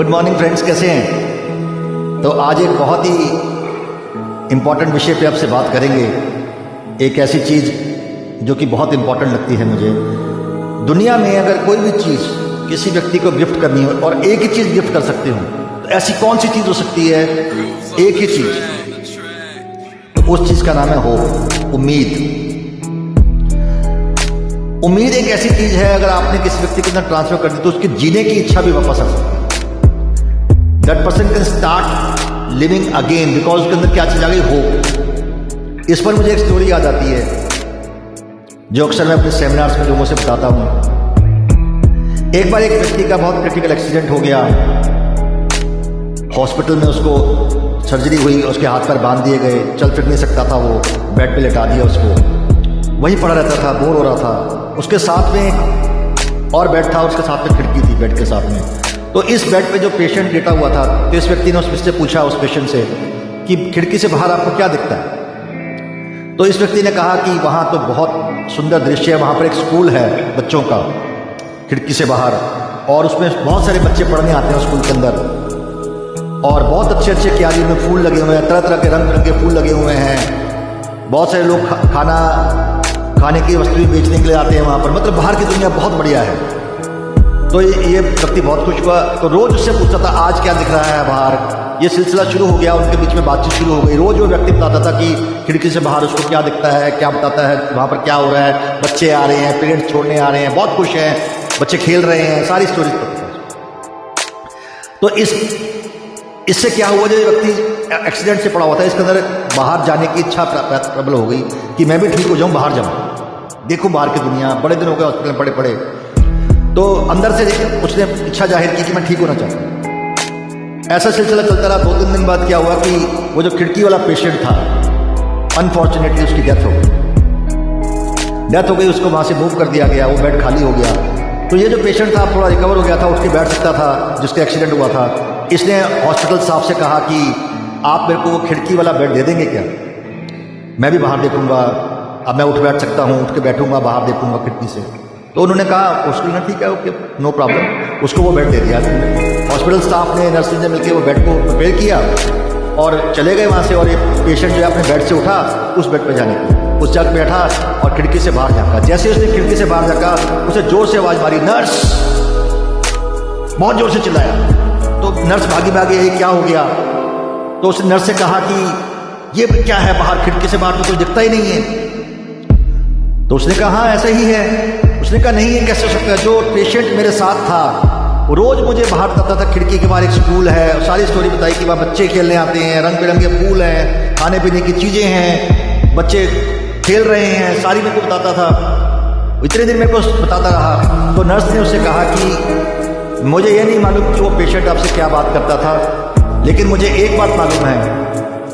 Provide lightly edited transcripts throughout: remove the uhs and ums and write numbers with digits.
Good morning friends, कैसे हैं? तो आज एक बहुत ही इम्पॉर्टेंट विषय पे आपसे बात करेंगे। एक ऐसी चीज़ जो कि बहुत इम्पॉर्टेंट लगती है मुझे। दुनिया में अगर कोई भी चीज़ किसी व्यक्ति को गिफ्ट करनी हो और एक ही चीज़ गिफ्ट कर सकते हो तो ऐसी कौन सी चीज़ हो सकती है? एक ही चीज़। तो उस चीज़ का नाम है होप, उम्मीद। उम्मीद एक ऐसी चीज़ है, अगर आपने किसी व्यक्ति के अंदर ट्रांसफर कर दी तो उसकी जीने की इच्छा भी वापस आ सकती है। That person can start living again because उसके अंदर क्या चीज आ गई? होप। इस पर मुझे एक स्टोरी याद आती है जो अक्सर मैं अपने सेमिनार्स में लोगों से बताता हूँ। एक बार एक व्यक्ति का बहुत क्रिटिकल एक्सीडेंट हो गया, हॉस्पिटल में उसको सर्जरी हुई, उसके हाथ पैर बांध दिए गए, चल फिर नहीं सकता था, वो बेड पे लेटा दिया उसको, वहीं पड़ा रहता था, बोर हो रहा था। उसके साथ में एक और बेड था, उसके साथ में खिड़की थी बेड के साथ में। तो इस बेड पे जो पेशेंट लेटा हुआ था, तो इस व्यक्ति ने उससे पूछा उस पेशेंट से कि खिड़की से बाहर आपको क्या दिखता है? तो इस व्यक्ति ने कहा कि वहाँ तो बहुत सुंदर दृश्य है, वहाँ पर एक स्कूल है बच्चों का खिड़की से बाहर, और उसमें बहुत सारे बच्चे पढ़ने आते हैं स्कूल के अंदर, और बहुत अच्छे अच्छे क्यारियों में फूल लगे हुए हैं, तरह तरह के रंग बिरंगे फूल लगे हुए हैं। बहुत सारे लोग खाने की वस्तुएं बेचने के लिए आते हैं वहाँ पर। मतलब बाहर की दुनिया बहुत बढ़िया है। तो ये व्यक्ति बहुत खुश हुआ, तो रोज उससे पूछता था आज क्या दिख रहा है बाहर। ये सिलसिला शुरू हो गया, उनके बीच में बातचीत शुरू हो गई। रोज वो व्यक्ति बताता था कि खिड़की से बाहर उसको क्या दिखता है, क्या बताता है वहाँ पर क्या हो रहा है, बच्चे आ रहे हैं, पेरेंट्स छोड़ने आ रहे हैं, बहुत खुश हैं, बच्चे खेल रहे हैं, सारी स्टोरी बताता। तो इससे क्या हुआ, जो व्यक्ति एक्सीडेंट से पड़ा हुआ था, इसके अंदर बाहर जाने की इच्छा प्रबल हो गई कि मैं भी ठीक हो जाऊँ, बाहर जाऊँ, देखूँ बाहर की दुनिया। बड़े दिन हो गए हॉस्पिटल में पड़े पड़े, तो अंदर से उसने इच्छा जाहिर की कि मैं ठीक होना चाहता हूँ। ऐसा सिलसिला चलता रहा। 2-3 दिन बाद क्या हुआ कि वो जो खिड़की वाला पेशेंट था, अनफॉर्चुनेटली उसकी डेथ हो गई। उसको वहाँ से मूव कर दिया गया, वो बेड खाली हो गया। तो ये जो पेशेंट था थोड़ा रिकवर हो गया था, उठ के बैठ सकता था, जिसका एक्सीडेंट हुआ था। इसने हॉस्पिटल स्टाफ से कहा कि आप मेरे को वो खिड़की वाला बेड दे देंगे क्या? मैं भी बाहर देखूंगा, अब मैं उठ बैठ सकता हूँ, उठ के बैठूंगा, बाहर देखूंगा खिड़की से। तो उन्होंने कहा हॉस्पिटल में ठीक है, ओके, नो प्रॉब्लम। उसको वो बेड दे दिया। हॉस्पिटल स्टाफ ने, नर्सिंग ने मिलकर वो बेड को प्रिपेयर किया और चले गए वहाँ से। और ये पेशेंट जो है अपने बेड से उठा उस बेड पे जाने की, उस जगह बैठा और खिड़की से बाहर झाँका। जैसे उसने खिड़की से बाहर झाँका, उसे जोर से आवाज मारी, नर्स, बहुत जोर से चिल्लाया। तो नर्स भागी भागी, क्या हो गया? तो उसने नर्स से कहा कि ये क्या है, बाहर खिड़की से बाहर तो कुछ दिखता ही नहीं है। तो उसने कहा हाँ ऐसा ही है। उसने कहा नहीं, ये कैसे हो सकता है? जो पेशेंट मेरे साथ था वो रोज मुझे बाहर बताता था, खिड़की के बाहर एक स्कूल है, सारी स्टोरी बताई कि वहाँ बच्चे खेलने आते हैं, रंग बिरंगे फूल हैं, खाने पीने की चीजें हैं, बच्चे खेल रहे हैं, सारी मेरे को बताता था। इतने दिन मेरे को बताता रहा। तो नर्स ने उससे कहा कि मुझे ये नहीं मालूम कि वो पेशेंट आपसे क्या बात करता था, लेकिन मुझे एक बात मालूम है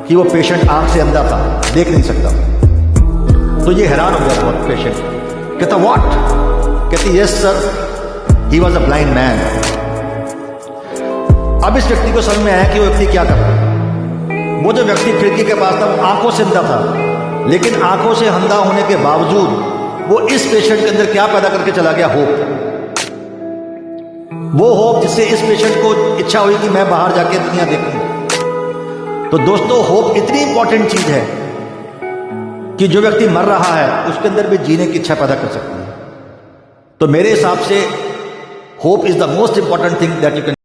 कि वो पेशेंट आंख से अंधा था, देख नहीं सकता। तो ये हैरान हो गया बहुत पेशेंट। कहता व्हाट? कहती yes sir, he was a blind man. अब इस व्यक्ति को समझ में आया कि वो व्यक्ति क्या कर रहा है। वो जो व्यक्ति खिड़की के पास था वो आंखों से अंधा था, लेकिन आंखों से अंधा होने के बावजूद वो इस पेशेंट के अंदर क्या पैदा करके चला गया? होप। वो होप जिससे इस पेशेंट को इच्छा हुई कि मैं बाहर जाके दुनिया देखूं। तो दोस्तों, होप इतनी इंपॉर्टेंट चीज है कि जो व्यक्ति मर रहा है उसके अंदर भी जीने की इच्छा पैदा कर सकती है। तो मेरे हिसाब से hope is the most important thing that you can